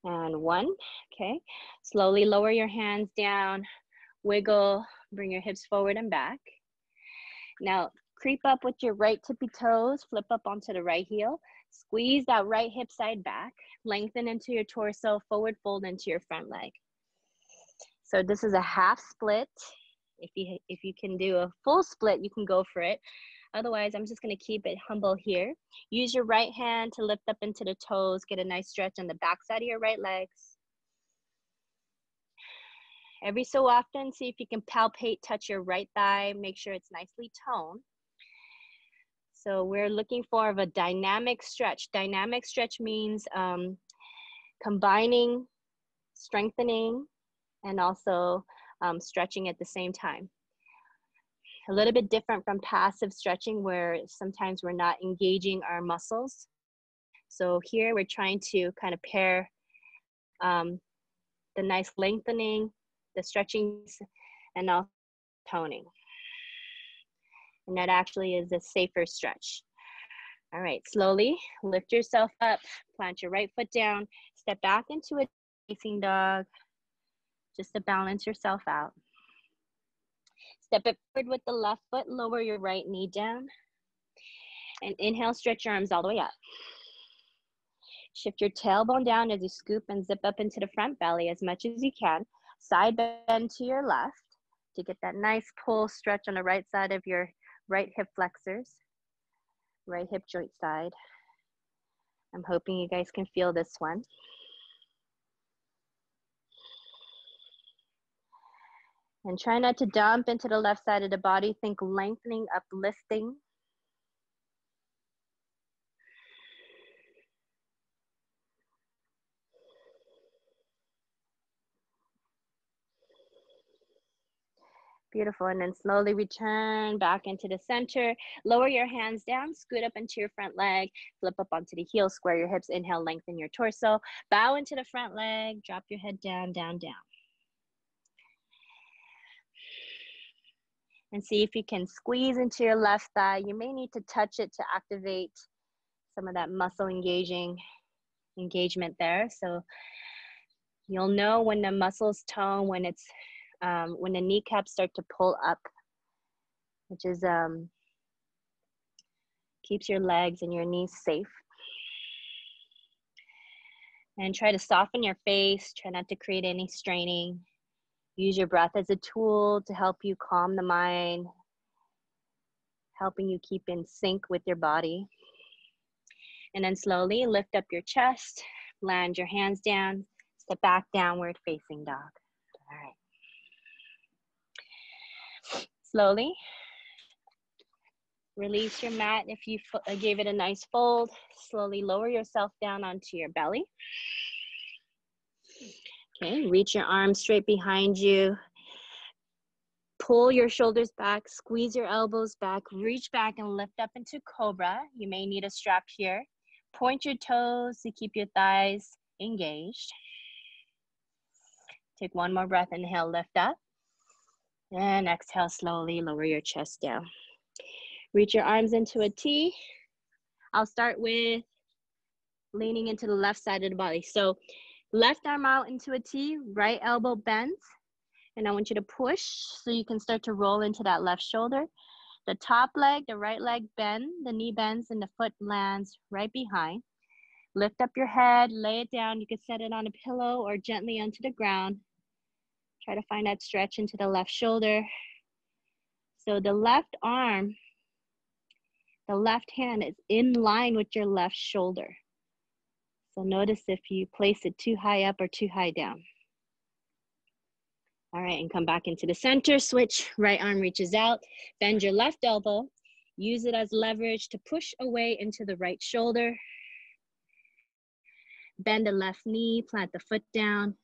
and 1. Okay, slowly lower your hands down, wiggle, bring your hips forward and back. Now, creep up with your right tippy toes, flip up onto the right heel, squeeze that right hip side back, lengthen into your torso, forward fold into your front leg. So this is a half split. If you can do a full split, you can go for it. Otherwise, I'm just gonna keep it humble here. Use your right hand to lift up into the toes, get a nice stretch on the back side of your right legs. Every so often, see if you can palpate, touch your right thigh, make sure it's nicely toned. So we're looking for a dynamic stretch. Dynamic stretch means combining, strengthening, and also stretching at the same time. A little bit different from passive stretching where sometimes we're not engaging our muscles. So here we're trying to kind of pair the nice lengthening, the stretching, and also toning. And that actually is a safer stretch. All right, slowly lift yourself up, plant your right foot down, step back into a facing dog, just to balance yourself out. Step it forward with the left foot, lower your right knee down, and inhale, stretch your arms all the way up. Shift your tailbone down as you scoop and zip up into the front belly as much as you can. Side bend to your left to get that nice pull stretch on the right side of your right hip flexors, right hip joint side. I'm hoping you guys can feel this one. And try not to dump into the left side of the body. Think lengthening, uplifting. Beautiful. And then slowly return back into the center. Lower your hands down, scoot up into your front leg, flip up onto the heel, square your hips, inhale, lengthen your torso, bow into the front leg, drop your head down, down, down. And see if you can squeeze into your left thigh. You may need to touch it to activate some of that muscle engagement there. So you'll know when the muscles tone, when it's when the kneecaps start to pull up, which is keeps your legs and your knees safe. And try to soften your face. Try not to create any straining. Use your breath as a tool to help you calm the mind, helping you keep in sync with your body. And then slowly lift up your chest, land your hands down, step back, downward facing dog. All right. Slowly release your mat. If you gave it a nice fold, slowly lower yourself down onto your belly. Okay, reach your arms straight behind you. Pull your shoulders back, squeeze your elbows back, reach back and lift up into cobra. You may need a strap here. Point your toes to keep your thighs engaged. Take one more breath, inhale, lift up. And exhale, slowly lower your chest down. Reach your arms into a T. I'll start with leaning into the left side of the body. So left arm out into a T, right elbow bends. And I want you to push so you can start to roll into that left shoulder. The top leg, the right leg bend, the knee bends and the foot lands right behind. Lift up your head, lay it down. You can set it on a pillow or gently onto the ground. Try to find that stretch into the left shoulder. So the left arm, the left hand is in line with your left shoulder. So notice if you place it too high up or too high down. All right, and come back into the center, switch, right arm reaches out, bend your left elbow, use it as leverage to push away into the right shoulder. Bend the left knee, plant the foot down.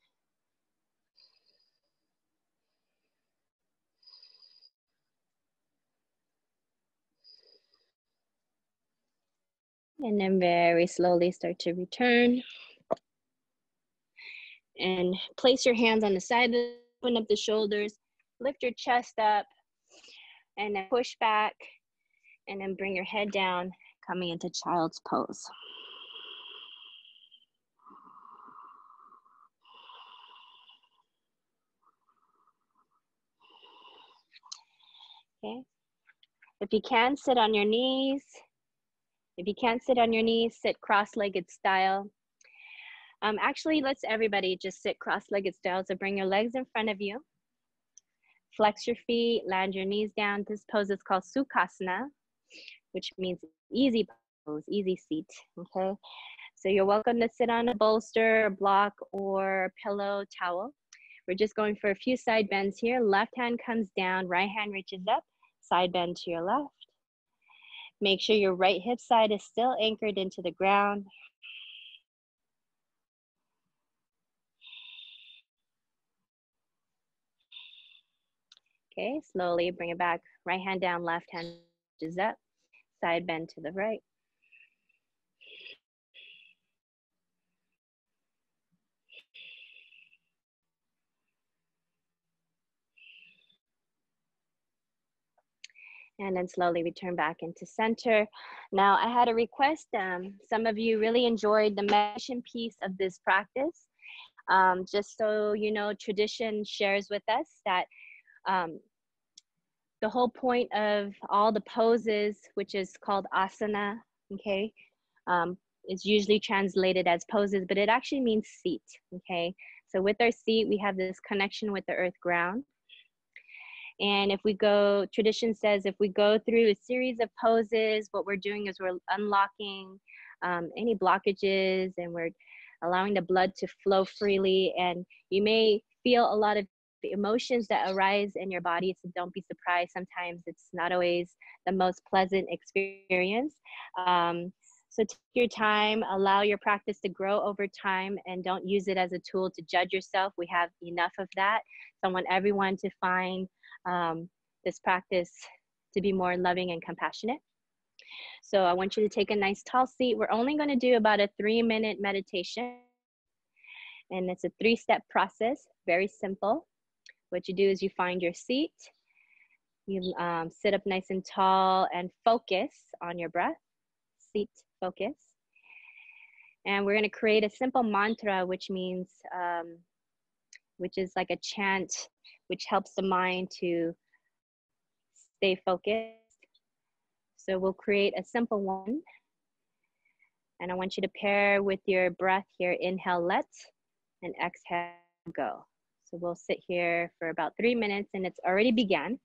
And then very slowly start to return. And place your hands on the side, open up the shoulders, lift your chest up, and then push back, and then bring your head down, coming into child's pose. Okay. If you can, sit on your knees. If you can't sit on your knees, sit cross-legged style. Actually, let's everybody just sit cross-legged style. So bring your legs in front of you. Flex your feet, land your knees down. This pose is called Sukhasana, which means easy pose, easy seat, okay? So you're welcome to sit on a bolster, a block, or pillow, towel. We're just going for a few side bends here. Left hand comes down, right hand reaches up, side bend to your left. Make sure your right hip side is still anchored into the ground. Okay, slowly bring it back. Right hand down, left hand reaches up, side bend to the right. And then slowly return back into center. Now I had a request. Some of you really enjoyed the meditation piece of this practice. Just so you know, tradition shares with us that the whole point of all the poses, which is called asana, okay, is usually translated as poses, but it actually means seat, okay? So with our seat, we have this connection with the earth ground. And if we go, tradition says, if we go through a series of poses, what we're doing is we're unlocking any blockages and we're allowing the blood to flow freely. And you may feel a lot of the emotions that arise in your body, so don't be surprised. Sometimes it's not always the most pleasant experience. So take your time, allow your practice to grow over time, and don't use it as a tool to judge yourself. We have enough of that. So I want everyone to find this practice to be more loving and compassionate. So I want you to take a nice tall seat. We're only going to do about a 3-minute meditation. And it's a 3-step process, very simple. What you do is you find your seat, you sit up nice and tall and focus on your breath, seat focus. And we're going to create a simple mantra, which means, which is like a chant, which helps the mind to stay focused. So we'll create a simple one. And I want you to pair with your breath here, inhale, let, and exhale, go. So we'll sit here for about 3 minutes, and it's already began.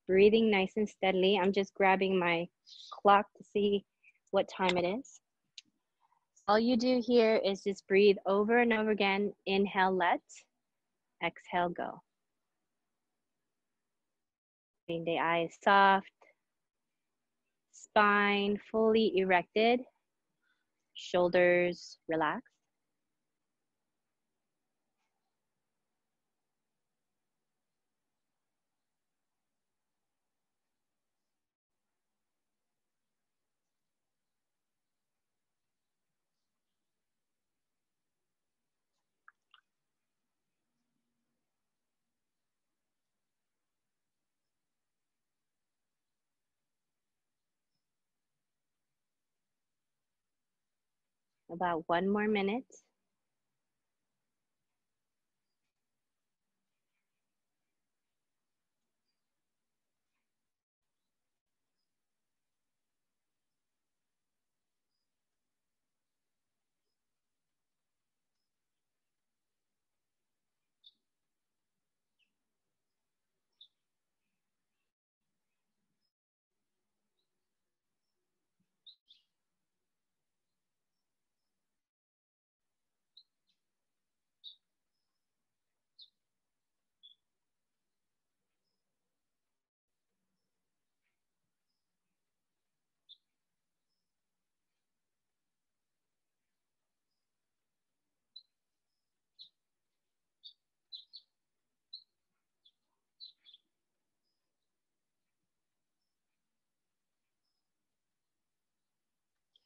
Breathing nice and steadily. I'm just grabbing my clock to see what time it is. All you do here is just breathe over and over again. Inhale, let, exhale, go. The eyes soft, spine fully erected, shoulders relaxed. About 1 more minute.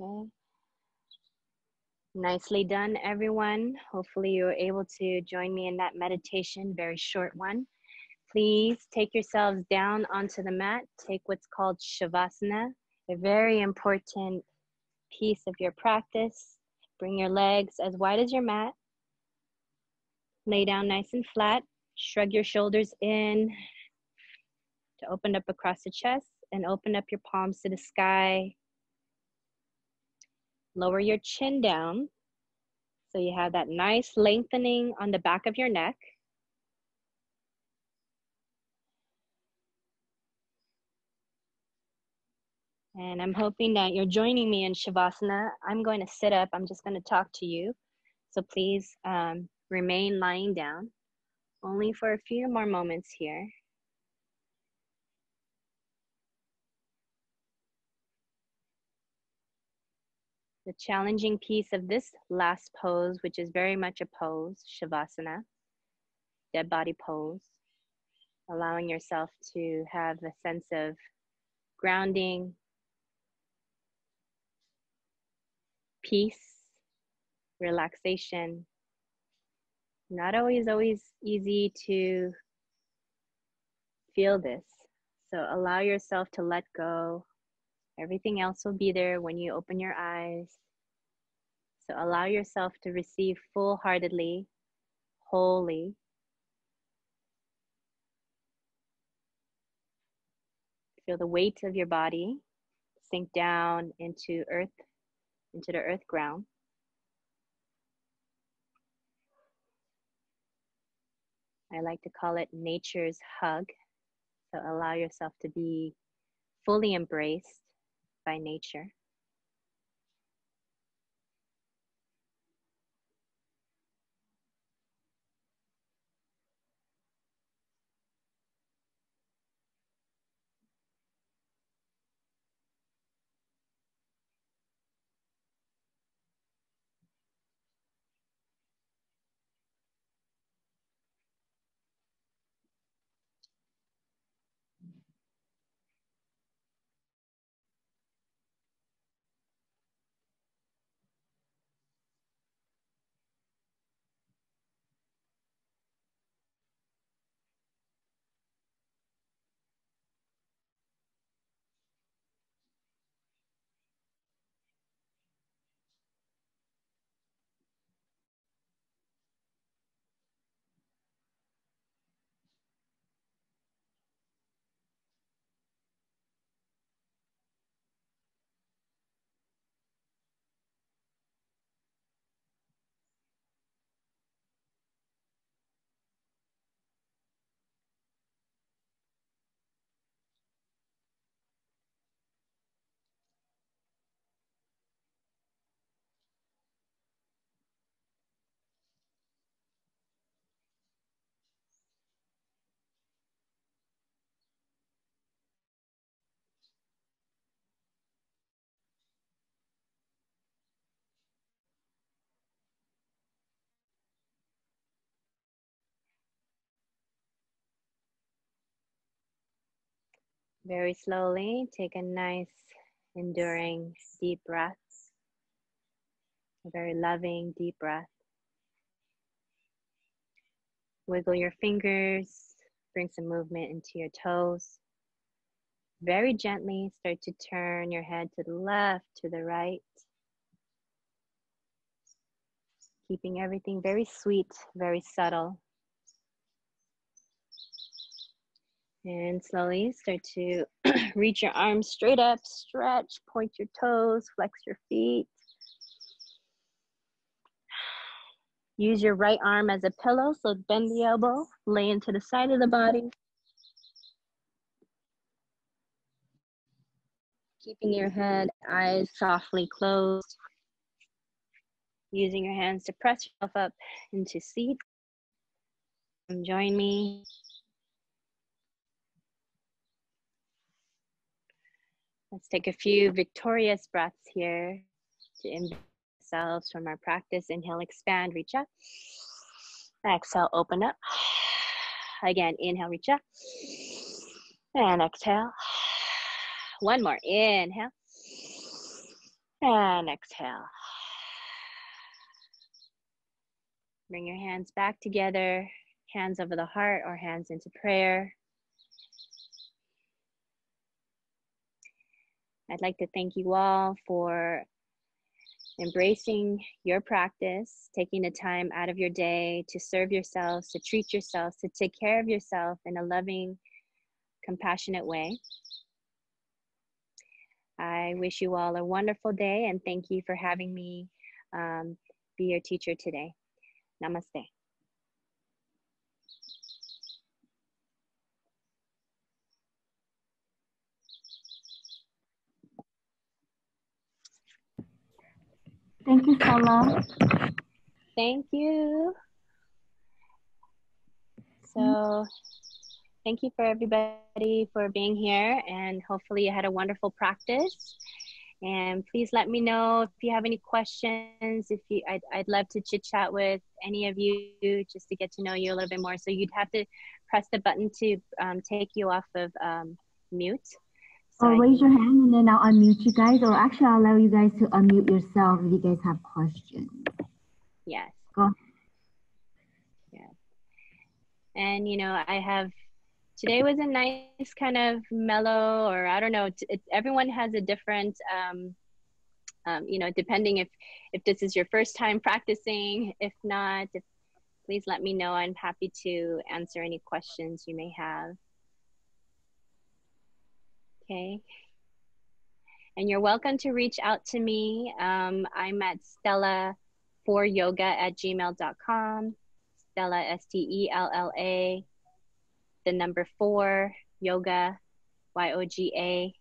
Okay. Nicely done, everyone. Hopefully you were able to join me in that meditation, very short one. Please take yourselves down onto the mat. Take what's called Shavasana, a very important piece of your practice. Bring your legs as wide as your mat. Lay down nice and flat. Shrug your shoulders in to open up across the chest and open up your palms to the sky. Lower your chin down so you have that nice lengthening on the back of your neck. And I'm hoping that you're joining me in Shavasana. I'm going to sit up. I'm just going to talk to you. So please remain lying down only for a few more moments here. The challenging piece of this last pose, which is very much a pose, Shavasana, dead body pose, allowing yourself to have a sense of grounding, peace, relaxation. Not always easy to feel this. So allow yourself to let go. Everything else will be there when you open your eyes. So allow yourself to receive full-heartedly, wholly. Feel the weight of your body sink down into earth, into the earth ground. I like to call it nature's hug. So allow yourself to be fully embraced by nature. Very slowly, take a nice, enduring, deep breath. A very loving, deep breath. Wiggle your fingers, bring some movement into your toes. Very gently start to turn your head to the left, to the right. Keeping everything very sweet, very subtle. And slowly start to reach your arms straight up, stretch, point your toes, flex your feet. Use your right arm as a pillow, so bend the elbow, lay into the side of the body. Keeping your head, eyes softly closed. Using your hands to press yourself up into seat. And join me. Let's take a few victorious breaths here to invite ourselves from our practice. Inhale, expand, reach up. Exhale, open up. Again, inhale, reach up. And exhale. One more, inhale. And exhale. Bring your hands back together, hands over the heart or hands into prayer. I'd like to thank you all for embracing your practice, taking the time out of your day to serve yourselves, to treat yourselves, to take care of yourself in a loving, compassionate way. I wish you all a wonderful day and thank you for having me be your teacher today. Namaste. Thank you, Stella. Thank you. So thank you for everybody for being here, and hopefully you had a wonderful practice. And please let me know if you have any questions. I'd love to chit chat with any of you just to get to know you a little bit more. So you'd have to press the button to take you off of mute. So Or raise your hand and then I'll unmute you guys, or actually I'll allow you guys to unmute yourself if you guys have questions. Yes. Go. Yeah. And you know, today was a nice kind of mellow, or I don't know, everyone has a different, you know, depending if this is your first time practicing. If not, please let me know. I'm happy to answer any questions you may have. Okay. And you're welcome to reach out to me. I'm at stella4yoga@gmail.com. Stella, STELLA, the number 4, yoga, YOGA,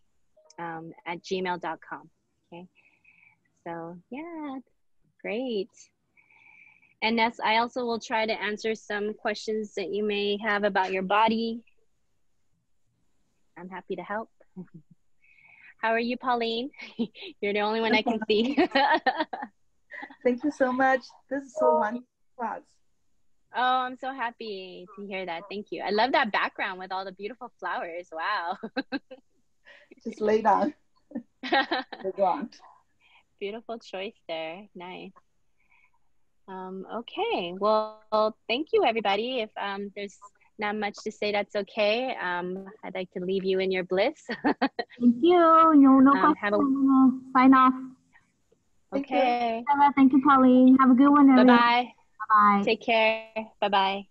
at gmail.com. Okay. So yeah, great. And I also will try to answer some questions that you may have about your body. I'm happy to help. How are you, Pauline? You're the only one I can see. Thank you so much. This is so wonderful class. Oh, I'm so happy to hear that. Thank you. I love that background with all the beautiful flowers. Wow. Just lay down. The ground. Beautiful choice there. Nice. Okay. Well, thank you, everybody. If there's not much to say, that's okay. I'd like to leave you in your bliss. Thank you. No question. Sign off. Okay. Thank you, Pauline. Have a good one, everyone. Bye-bye. Bye-bye. Take care. Bye-bye.